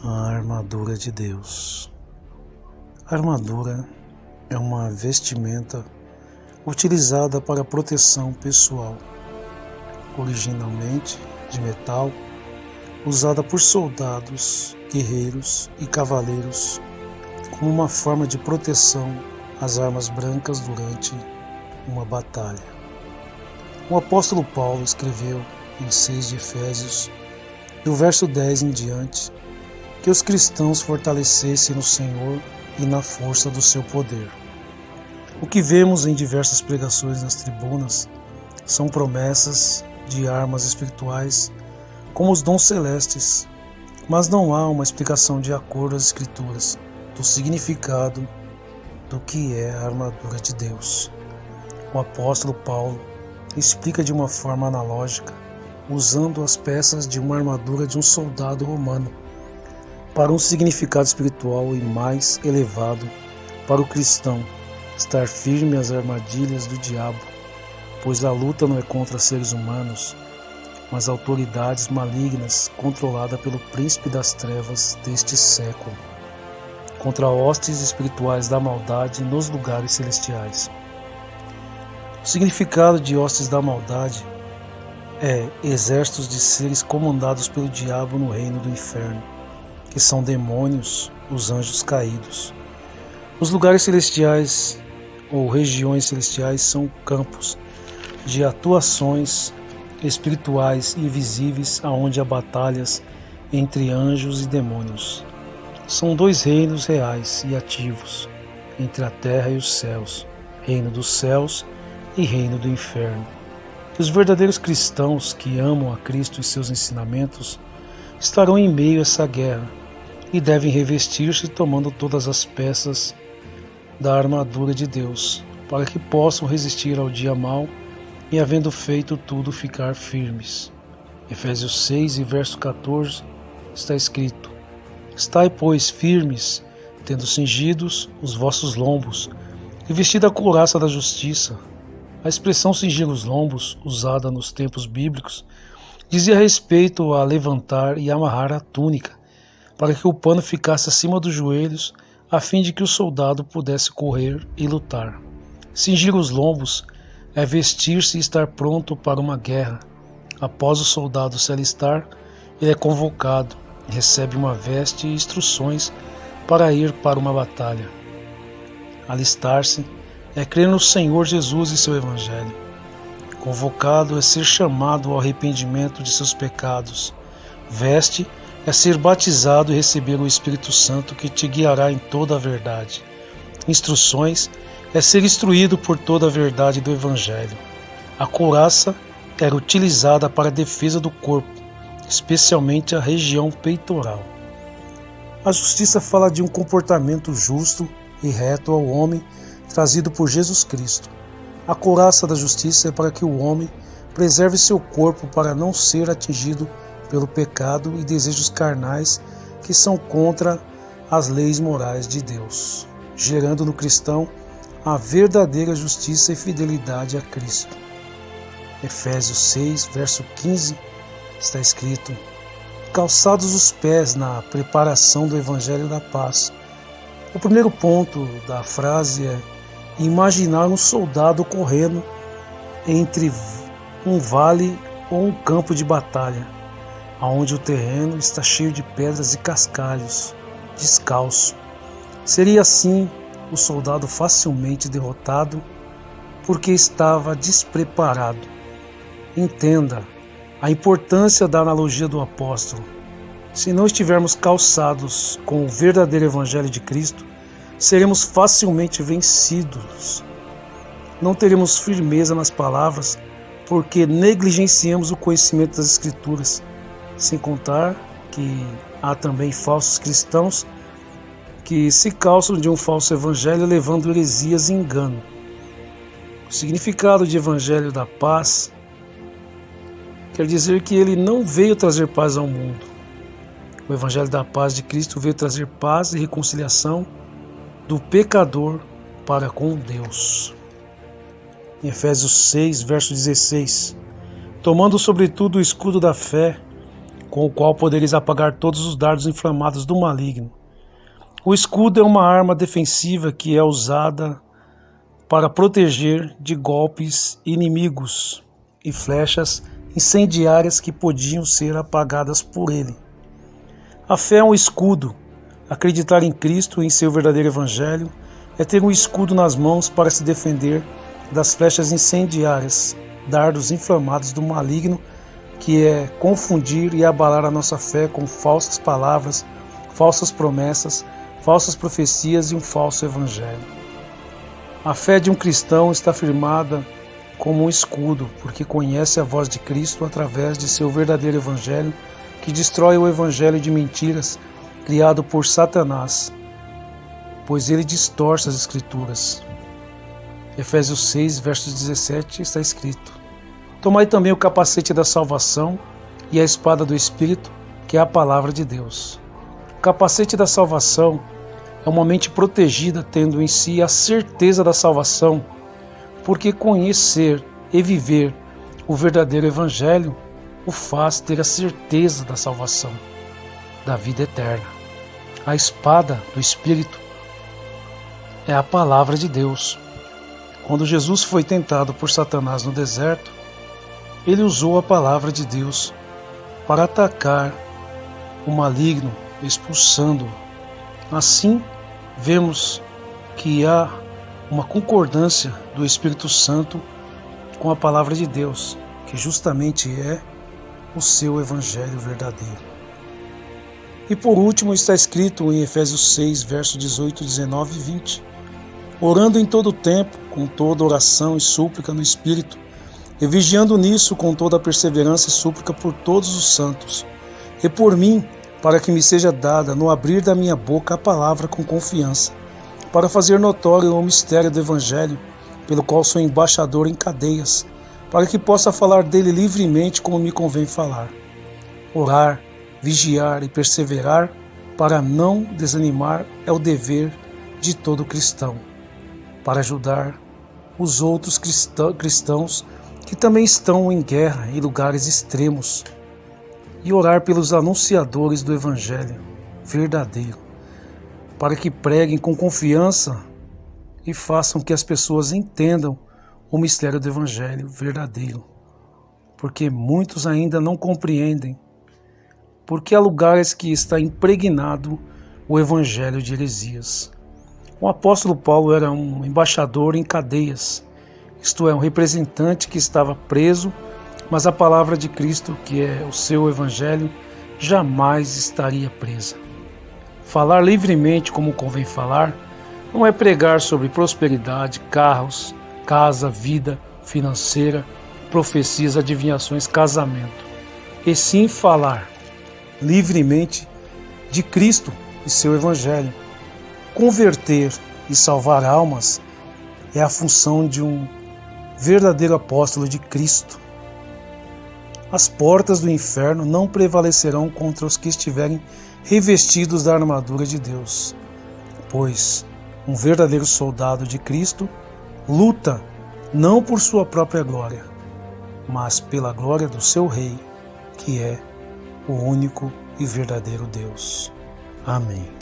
A armadura de Deus. A armadura é uma vestimenta utilizada para proteção pessoal, originalmente de metal, usada por soldados, guerreiros e cavaleiros como uma forma de proteção às armas brancas durante uma batalha. O apóstolo Paulo escreveu em 6 de Efésios, do verso 10 em diante, que os cristãos fortalecessem no Senhor e na força do seu poder. O que vemos em diversas pregações nas tribunas são promessas de armas espirituais como os dons celestes, mas não há uma explicação de acordo às Escrituras do significado do que é a armadura de Deus. O apóstolo Paulo explica de uma forma analógica, usando as peças de uma armadura de um soldado romano, para um significado espiritual e mais elevado para o cristão estar firme às armadilhas do diabo, pois a luta não é contra seres humanos, mas autoridades malignas controladas pelo príncipe das trevas deste século, contra hostes espirituais da maldade nos lugares celestiais. O significado de hostes da maldade é exércitos de seres comandados pelo diabo no reino do inferno, que são demônios, os anjos caídos. Os lugares celestiais ou regiões celestiais são campos de atuações espirituais invisíveis aonde há batalhas entre anjos e demônios. São 2 reinos reais e ativos entre a terra e os céus, reino dos céus e reino do inferno. Os verdadeiros cristãos que amam a Cristo e seus ensinamentos estarão em meio a essa guerra e devem revestir-se tomando todas as peças da armadura de Deus, para que possam resistir ao dia mau e, havendo feito tudo, ficar firmes. Efésios 6 e verso 14 está escrito: Estai, pois, firmes, tendo cingidos os vossos lombos, e vestida a couraça da justiça. A expressão cingir os lombos, usada nos tempos bíblicos, dizia respeito a levantar e amarrar a túnica, para que o pano ficasse acima dos joelhos, a fim de que o soldado pudesse correr e lutar. Cingir os lombos é vestir-se e estar pronto para uma guerra. Após o soldado se alistar, ele é convocado, recebe uma veste e instruções para ir para uma batalha. Alistar-se é crer no Senhor Jesus e seu Evangelho. Convocado é ser chamado ao arrependimento de seus pecados. Veste é ser batizado e receber o Espírito Santo que te guiará em toda a verdade. Instruções é ser instruído por toda a verdade do Evangelho. A couraça era utilizada para a defesa do corpo, especialmente a região peitoral. A justiça fala de um comportamento justo e reto ao homem trazido por Jesus Cristo. A couraça da justiça é para que o homem preserve seu corpo para não ser atingido pelo pecado e desejos carnais que são contra as leis morais de Deus, gerando no cristão a verdadeira justiça e fidelidade a Cristo. Efésios 6, verso 15, está escrito: calçados os pés na preparação do Evangelho da paz. O primeiro ponto da frase é imaginar um soldado correndo entre um vale ou um campo de batalha, onde o terreno está cheio de pedras e cascalhos, descalço. Seria assim o soldado facilmente derrotado, porque estava despreparado. Entenda a importância da analogia do apóstolo. Se não estivermos calçados com o verdadeiro Evangelho de Cristo, seremos facilmente vencidos. Não teremos firmeza nas palavras, porque negligenciamos o conhecimento das Escrituras. Sem contar que há também falsos cristãos que se calçam de um falso evangelho, levando heresias e engano. O significado de evangelho da paz quer dizer que ele não veio trazer paz ao mundo. O evangelho da paz de Cristo veio trazer paz e reconciliação do pecador para com Deus. Em Efésios 6, verso 16: tomando sobretudo o escudo da fé, com o qual podereis apagar todos os dardos inflamados do maligno. O escudo é uma arma defensiva que é usada para proteger de golpes inimigos e flechas incendiárias que podiam ser apagadas por ele. A fé é um escudo. Acreditar em Cristo e em seu verdadeiro evangelho é ter um escudo nas mãos para se defender das flechas incendiárias, dardos inflamados do maligno, que é confundir e abalar a nossa fé com falsas palavras, falsas promessas, falsas profecias e um falso evangelho. A fé de um cristão está firmada como um escudo, porque conhece a voz de Cristo através de seu verdadeiro evangelho, que destrói o evangelho de mentiras criado por Satanás, pois ele distorce as Escrituras. Efésios 6, versos 17, está escrito: Tomai também o capacete da salvação e a espada do Espírito, que é a palavra de Deus. O capacete da salvação é uma mente protegida, tendo em si a certeza da salvação, porque conhecer e viver o verdadeiro evangelho o faz ter a certeza da salvação, da vida eterna. A espada do Espírito é a palavra de Deus. Quando Jesus foi tentado por Satanás no deserto, ele usou a palavra de Deus para atacar o maligno, expulsando-o. Assim, vemos que há uma concordância do Espírito Santo com a palavra de Deus, que justamente é o seu evangelho verdadeiro. E por último está escrito em Efésios 6, versos 18, 19 e 20: Orando em todo o tempo, com toda oração e súplica no Espírito, e vigiando nisso com toda a perseverança e súplica por todos os santos, e por mim, para que me seja dada no abrir da minha boca a palavra com confiança, para fazer notório o mistério do Evangelho, pelo qual sou embaixador em cadeias, para que possa falar dele livremente como me convém falar. Orar, vigiar e perseverar para não desanimar é o dever de todo cristão, para ajudar os outros cristãos que também estão em guerra em lugares extremos, e orar pelos anunciadores do Evangelho verdadeiro, para que preguem com confiança e façam que as pessoas entendam o mistério do Evangelho verdadeiro, porque muitos ainda não compreendem, porque há lugares que está impregnado o Evangelho de heresias. O apóstolo Paulo era um embaixador em cadeias, isto é, um representante que estava preso, mas a palavra de Cristo, que é o seu Evangelho, jamais estaria presa. Falar livremente como convém falar não é pregar sobre prosperidade, carros, casa, vida financeira, profecias, adivinhações, casamento, e sim falar livremente de Cristo e seu Evangelho. Converter e salvar almas é a função de um verdadeiro apóstolo de Cristo. As portas do inferno não prevalecerão contra os que estiverem revestidos da armadura de Deus, pois um verdadeiro soldado de Cristo luta não por sua própria glória, mas pela glória do seu Rei, que é o único e verdadeiro Deus. Amém.